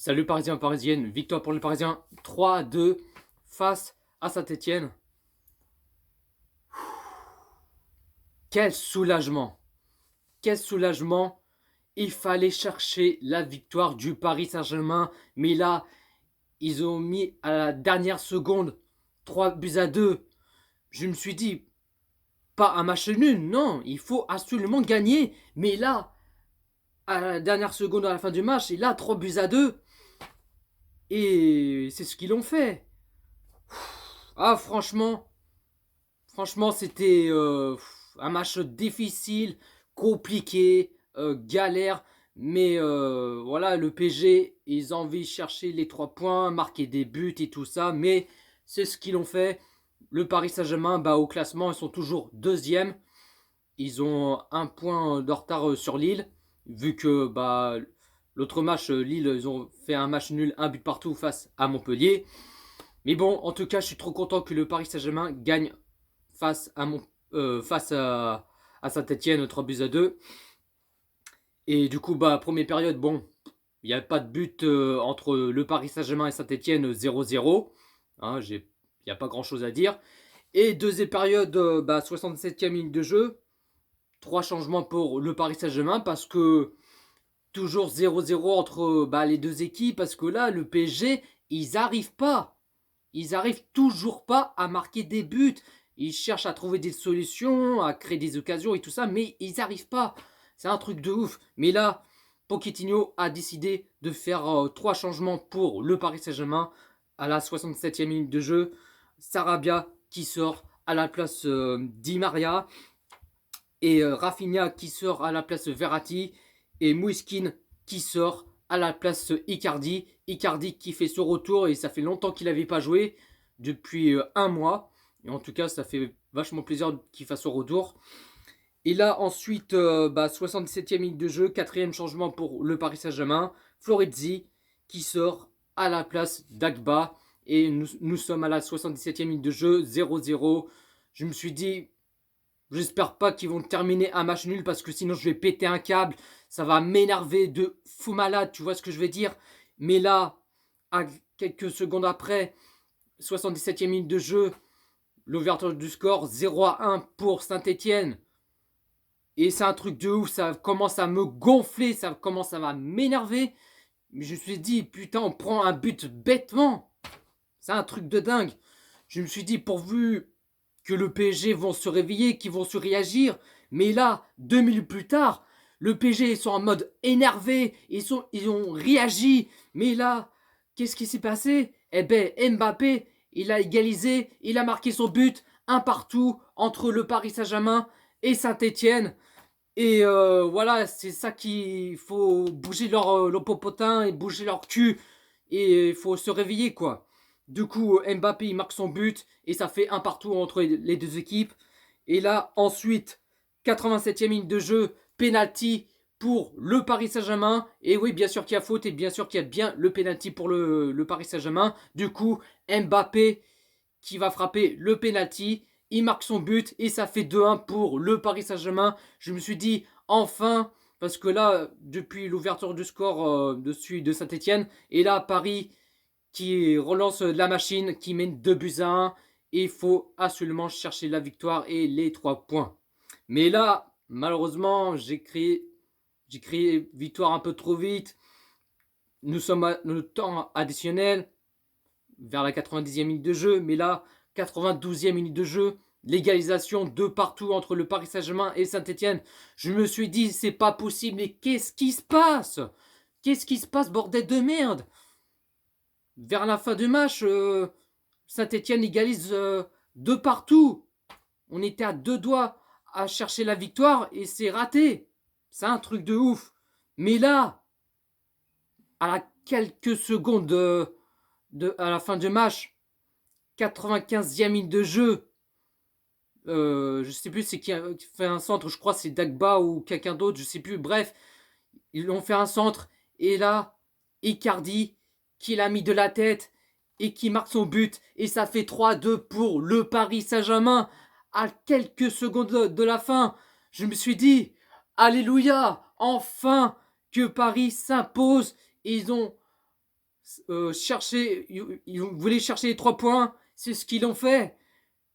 Salut Parisiens, Parisiennes, victoire pour les Parisiens, 3-2 face à Saint-Etienne. Quel soulagement, quel soulagement. Il fallait chercher la victoire du Paris Saint-Germain, mais là, ils ont mis à la dernière seconde 3 buts à 2. Je me suis dit, pas un match nul, non, il faut absolument gagner. Mais là, à la dernière seconde à la fin du match, et là, 3 buts à 2. Et c'est ce qu'ils ont fait. Ah, franchement, c'était un match difficile, compliqué, galère. Mais voilà, le PG, ils ont envie de chercher les 3 points, marquer des buts et tout ça. Mais c'est ce qu'ils ont fait. Le Paris Saint-Germain, bah, au classement, ils sont toujours deuxième. Ils ont un point de retard sur Lille. Vu que bah, l'autre match, Lille, ils ont fait un match nul, un but partout face à Montpellier. Mais bon, en tout cas, je suis trop content que le Paris Saint-Germain gagne face à Saint-Etienne, 3 buts à 2. Et du coup, bah, première période, bon, il n'y a pas de but entre le Paris Saint-Germain et Saint-Etienne, 0-0. Hein, il n'y a pas grand-chose à dire. Et deuxième période, bah, 67e minute de jeu. 3 changements pour le Paris Saint-Germain parce que toujours 0-0 entre bah, les deux équipes. Parce que là, le PSG, ils n'arrivent pas. Ils arrivent toujours pas à marquer des buts. Ils cherchent à trouver des solutions, à créer des occasions et tout ça, mais ils n'arrivent pas. C'est un truc de ouf. Mais là, Pochettino a décidé de faire 3 changements pour le Paris Saint-Germain à la 67e minute de jeu. Sarabia qui sort à la place Di Maria et Rafinha qui sort à la place Verratti et Mouiskin qui sort à la place Icardi. Icardi qui fait son retour et ça fait longtemps qu'il n'avait pas joué, depuis un mois. Et en tout cas, ça fait vachement plaisir qu'il fasse son retour. Et là, ensuite, 77e minute de jeu, quatrième changement pour le Paris Saint-Germain. Florenzi qui sort à la place d'Agba. Et nous sommes à la 77e minute de jeu, 0-0. Je me suis dit, j'espère pas qu'ils vont terminer un match nul parce que sinon je vais péter un câble. Ça va m'énerver de fou malade, tu vois ce que je veux dire. Mais là, à quelques secondes après, 77e minute de jeu, l'ouverture du score 0-1 pour Saint-Etienne. Et c'est un truc de ouf, ça commence à me gonfler, ça commence à m'énerver. Mais je me suis dit, putain, on prend un but bêtement. C'est un truc de dingue. Je me suis dit, pourvu que le PSG vont se réveiller, qu'ils vont se réagir. Mais là, 2 minutes plus tard, le PSG ils sont en mode énervé, ils ont réagi. Mais là, qu'est-ce qui s'est passé? Eh ben, Mbappé, il a égalisé, il a marqué son but, un partout entre le Paris Saint-Germain et Saint-Etienne. Et voilà, c'est ça qu'il faut bouger leur popotin et bouger leur cul. Et il faut se réveiller, quoi. Du coup, Mbappé, il marque son but. Et ça fait un partout entre les deux équipes. Et là, ensuite, 87e minute de jeu, penalty pour le Paris Saint-Germain. Et oui, bien sûr qu'il y a faute et bien sûr qu'il y a bien le penalty pour le Paris Saint-Germain. Du coup, Mbappé qui va frapper le penalty. Il marque son but et ça fait 2-1 pour le Paris Saint-Germain. Je me suis dit, enfin, parce que là, depuis l'ouverture du score dessus de Saint-Etienne, et là, Paris qui relance la machine, qui mène 2 buts à 1. Et il faut absolument chercher la victoire et les 3 points. Mais là, malheureusement, j'ai crié victoire un peu trop vite. Nous sommes à le temps additionnel, vers la 90e minute de jeu. Mais là, 92e minute de jeu, l'égalisation de partout entre le Paris Saint-Germain et Saint-Etienne. Je me suis dit, c'est pas possible, mais qu'est-ce qui se passe? Qu'est-ce qui se passe, bordel de merde? Vers la fin du match, Saint-Etienne égalise de partout. On était à 2 doigts à chercher la victoire et c'est raté. C'est un truc de ouf. Mais là, à la quelques secondes à la fin du match, 95e minute de jeu, je sais plus c'est qui a fait un centre, je crois c'est Dagba ou quelqu'un d'autre, je sais plus. Bref, ils ont fait un centre et là, Icardi qui l'a mis de la tête et qui marque son but et ça fait 3-2 pour le Paris Saint-Germain à quelques secondes de la fin. Je me suis dit, alléluia, enfin que Paris s'impose. Ils ont ils voulaient chercher les 3 points. C'est ce qu'ils ont fait.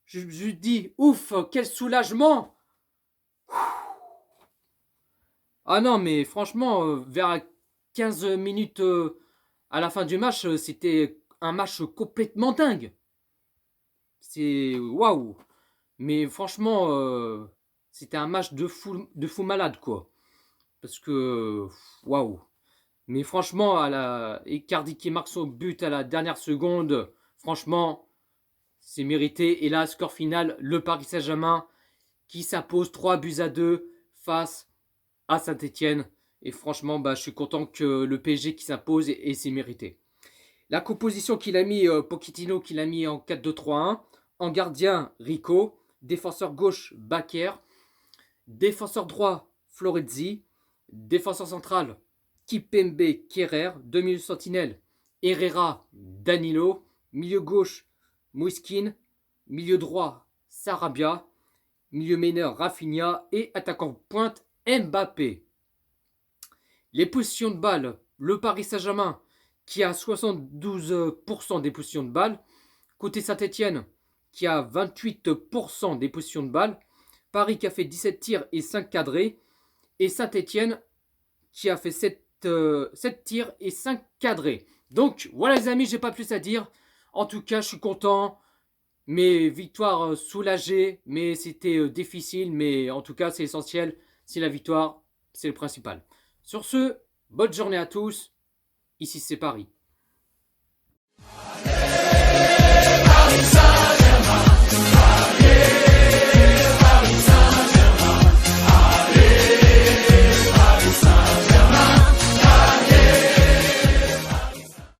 Je dis, ouf, quel soulagement. Ah non, mais franchement, vers 15 minutes à la fin du match, c'était un match complètement dingue. C'est waouh. Mais franchement, c'était un match de fou malade, quoi. Parce que, waouh. Mais franchement, Icardi qui marque son but à la dernière seconde, franchement, c'est mérité. Et là, score final, le Paris Saint-Germain qui s'impose 3-2 face à Saint-Etienne. Et franchement, je suis content que le PSG qui s'impose et c'est mérité. La composition qu'il a mis, Pochettino, qu'il a mis en 4-2-3-1. En gardien, Rico. Défenseur gauche, Bakker. Défenseur droit, Florenzi. Défenseur central, Kipembe, Kerrer. Demi sentinelle, Herrera, Danilo. Milieu gauche, Moiskin. Milieu droit, Sarabia. Milieu meneur, Rafinha. Et attaquant pointe, Mbappé. Les positions de balle, le Paris Saint-Germain qui a 72% des positions de balle. Côté Saint-Etienne qui a 28% des positions de balle. Paris qui a fait 17 tirs et 5 cadrés. Et Saint-Etienne qui a fait 7 tirs et 5 cadrés. Donc voilà les amis, j'ai pas plus à dire. En tout cas, je suis content. Mes victoires soulagées, mais c'était difficile. Mais en tout cas, c'est essentiel. C'est la victoire, c'est le principal. Sur ce, bonne journée à tous. Ici c'est Paris. Allez, Paris